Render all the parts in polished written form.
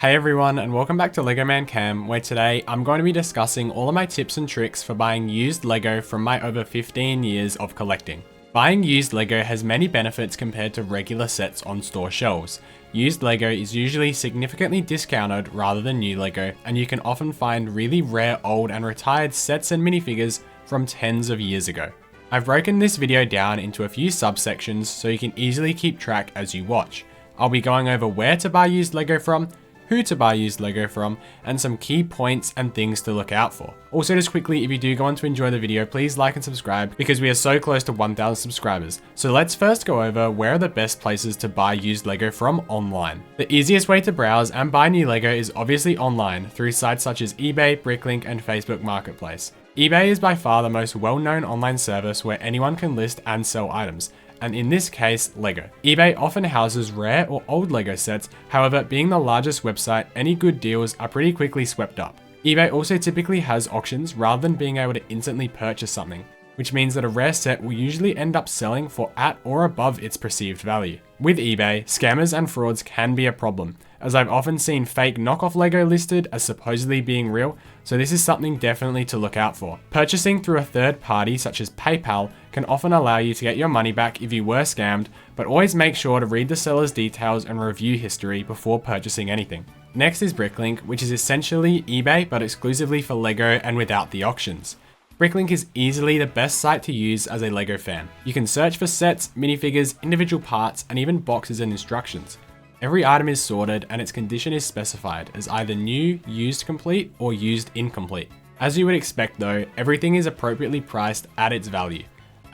Hey everyone, and welcome back to Lego Man Cam, where today I'm going to be discussing all of my tips and tricks for buying used Lego from my over 15 years of collecting. Buying used Lego has many benefits compared to regular sets on store shelves. Used Lego is usually significantly discounted rather than new Lego, and you can often find really rare old and retired sets and minifigures from tens of years ago. I've broken this video down into a few subsections so you can easily keep track as you watch. I'll be going over where to buy used Lego from, who to buy used Lego from, and some key points and things to look out for. Also, just quickly, if you do go on to enjoy the video, please like and subscribe because we are so close to 1,000 subscribers. So let's first go over where are the best places to buy used Lego from online. The easiest way to browse and buy new Lego is obviously online through sites such as eBay, Bricklink, and Facebook Marketplace. eBay is by far the most well-known online service where anyone can list and sell items, and in this case, Lego. eBay often houses rare or old Lego sets, however, being the largest website, any good deals are pretty quickly swept up. eBay also typically has auctions rather than being able to instantly purchase something, which means that a rare set will usually end up selling for at or above its perceived value. With eBay, scammers and frauds can be a problem, as I've often seen fake knockoff Lego listed as supposedly being real, so this is something definitely to look out for. Purchasing through a third party such as PayPal can often allow you to get your money back if you were scammed, but always make sure to read the seller's details and review history before purchasing anything. Next is Bricklink, which is essentially eBay but exclusively for Lego and without the auctions. Bricklink is easily the best site to use as a Lego fan. You can search for sets, minifigures, individual parts, and even boxes and instructions. Every item is sorted and its condition is specified as either new, used complete, or used incomplete. As you would expect though, everything is appropriately priced at its value,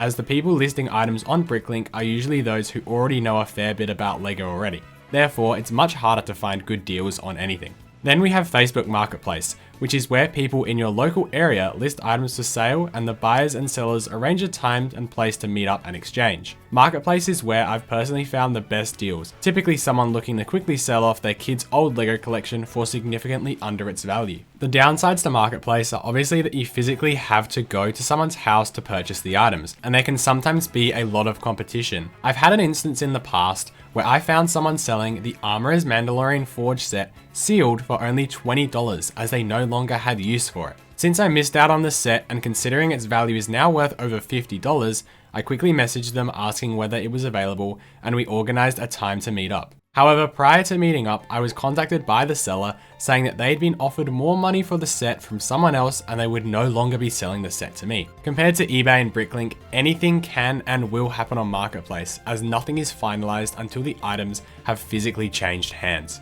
as the people listing items on Bricklink are usually those who already know a fair bit about Lego already. Therefore, it's much harder to find good deals on anything. Then we have Facebook Marketplace, which is where people in your local area list items for sale and the buyers and sellers arrange a time and place to meet up and exchange. Marketplace is where I've personally found the best deals, typically someone looking to quickly sell off their kid's old Lego collection for significantly under its value. The downsides to Marketplace are obviously that you physically have to go to someone's house to purchase the items, and there can sometimes be a lot of competition. I've had an instance in the past where I found someone selling the Armorer's Mandalorian Forge set sealed for only $20 as they no longer had use for it. Since I missed out on the set and considering its value is now worth over $50, I quickly messaged them asking whether it was available and we organized a time to meet up. However, prior to meeting up, I was contacted by the seller saying that they'd been offered more money for the set from someone else and they would no longer be selling the set to me. Compared to eBay and Bricklink, anything can and will happen on Marketplace as nothing is finalized until the items have physically changed hands.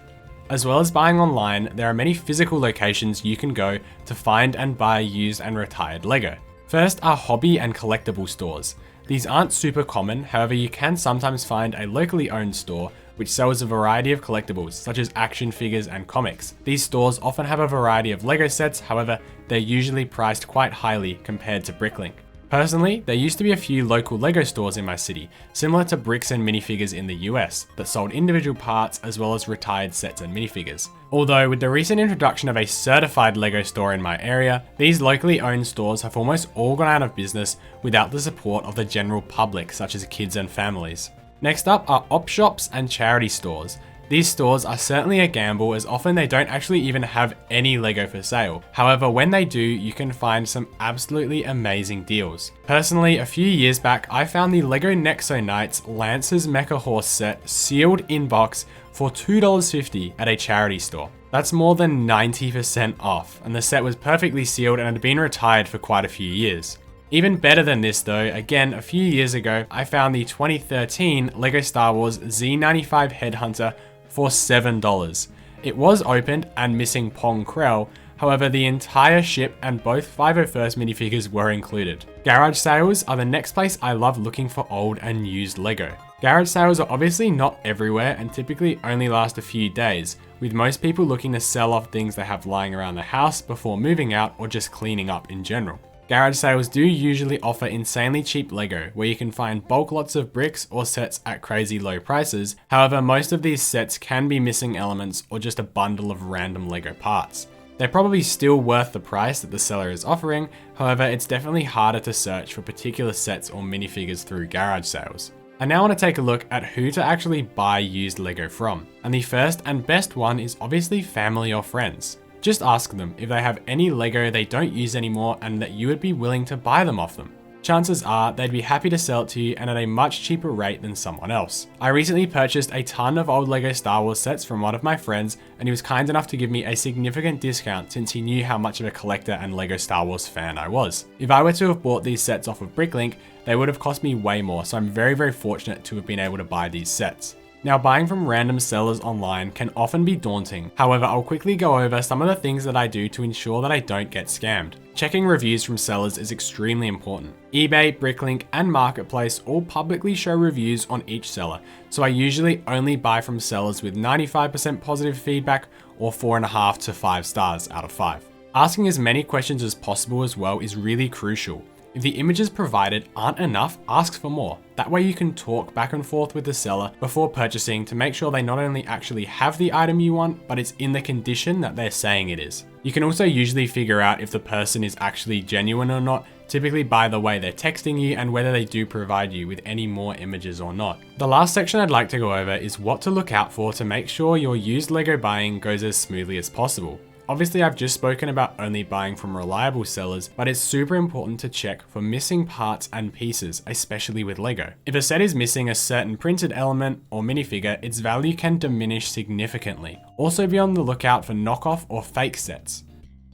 As well as buying online, there are many physical locations you can go to find and buy used and retired Lego. First are hobby and collectible stores. These aren't super common, however you can sometimes find a locally owned store which sells a variety of collectibles such as action figures and comics. These stores often have a variety of Lego sets, however they're usually priced quite highly compared to Bricklink. Personally, there used to be a few local Lego stores in my city, similar to Bricks and Minifigures in the US, that sold individual parts as well as retired sets and minifigures. Although with the recent introduction of a certified Lego store in my area, these locally owned stores have almost all gone out of business without the support of the general public such as kids and families. Next up are op shops and charity stores. These stores are certainly a gamble as often they don't actually even have any Lego for sale. However, when they do, you can find some absolutely amazing deals. Personally, a few years back, I found the Lego Nexo Knights Lancer's Mecha Horse set sealed in box for $2.50 at a charity store. That's more than 90% off, and the set was perfectly sealed and had been retired for quite a few years. Even better than this though, again a few years ago, I found the 2013 Lego Star Wars Z95 Headhunter for $7. It was opened and missing Pong Krell, however the entire ship and both 501st minifigures were included. Garage sales are the next place I love looking for old and used Lego. Garage sales are obviously not everywhere and typically only last a few days, with most people looking to sell off things they have lying around the house before moving out or just cleaning up in general. Garage sales do usually offer insanely cheap Lego, where you can find bulk lots of bricks or sets at crazy low prices. However, most of these sets can be missing elements or just a bundle of random Lego parts. They're probably still worth the price that the seller is offering, however it's definitely harder to search for particular sets or minifigures through garage sales. I now want to take a look at who to actually buy used LEGO from, and the first and best one is obviously family or friends. Just ask them if they have any LEGO they don't use anymore and that you would be willing to buy them off them. Chances are they'd be happy to sell it to you and at a much cheaper rate than someone else. I recently purchased a ton of old LEGO Star Wars sets from one of my friends, and he was kind enough to give me a significant discount since he knew how much of a collector and LEGO Star Wars fan I was. If I were to have bought these sets off of Bricklink, they would have cost me way more, so I'm very fortunate to have been able to buy these sets. Now, buying from random sellers online can often be daunting. However, I'll quickly go over some of the things that I do to ensure that I don't get scammed. Checking reviews from sellers is extremely important. eBay, Bricklink, and Marketplace all publicly show reviews on each seller, so I usually only buy from sellers with 95% positive feedback or 4.5 to 5 stars out of 5. Asking as many questions as possible as well is really crucial. If the images provided aren't enough, ask for more. That way you can talk back and forth with the seller before purchasing to make sure they not only actually have the item you want, but it's in the condition that they're saying it is. You can also usually figure out if the person is actually genuine or not, typically by the way they're texting you and whether they do provide you with any more images or not. The last section I'd like to go over is what to look out for to make sure your used LEGO buying goes as smoothly as possible. Obviously, I've just spoken about only buying from reliable sellers, but it's super important to check for missing parts and pieces, especially with LEGO. If a set is missing a certain printed element or minifigure, its value can diminish significantly. Also be on the lookout for knockoff or fake sets.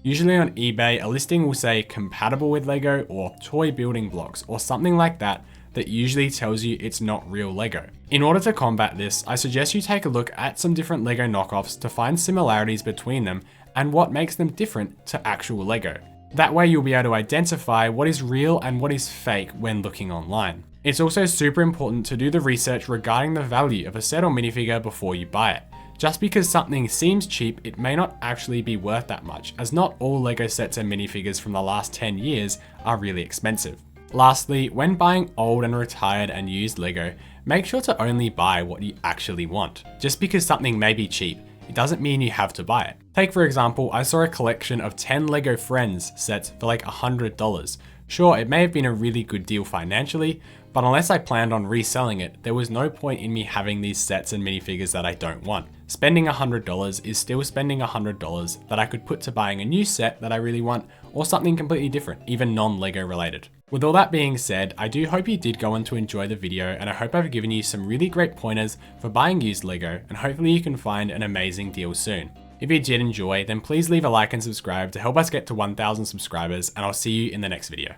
Usually on eBay, a listing will say compatible with LEGO or toy building blocks or something like that usually tells you it's not real LEGO. In order to combat this, I suggest you take a look at some different LEGO knockoffs to find similarities between them and what makes them different to actual LEGO. That way you'll be able to identify what is real and what is fake when looking online. It's also super important to do the research regarding the value of a set or minifigure before you buy it. Just because something seems cheap, it may not actually be worth that much, as not all LEGO sets and minifigures from the last 10 years are really expensive. Lastly, when buying old and retired and used LEGO, make sure to only buy what you actually want. Just because something may be cheap, it doesn't mean you have to buy it. Take for example, I saw a collection of 10 LEGO Friends sets for like $100. Sure, it may have been a really good deal financially, but unless I planned on reselling it, there was no point in me having these sets and minifigures that I don't want. Spending $100 is still spending $100 that I could put to buying a new set that I really want, or something completely different, even non-LEGO related. With all that being said, I do hope you did go on to enjoy the video, and I hope I've given you some really great pointers for buying used LEGO, and hopefully you can find an amazing deal soon. If you did enjoy, then please leave a like and subscribe to help us get to 1,000 subscribers, and I'll see you in the next video.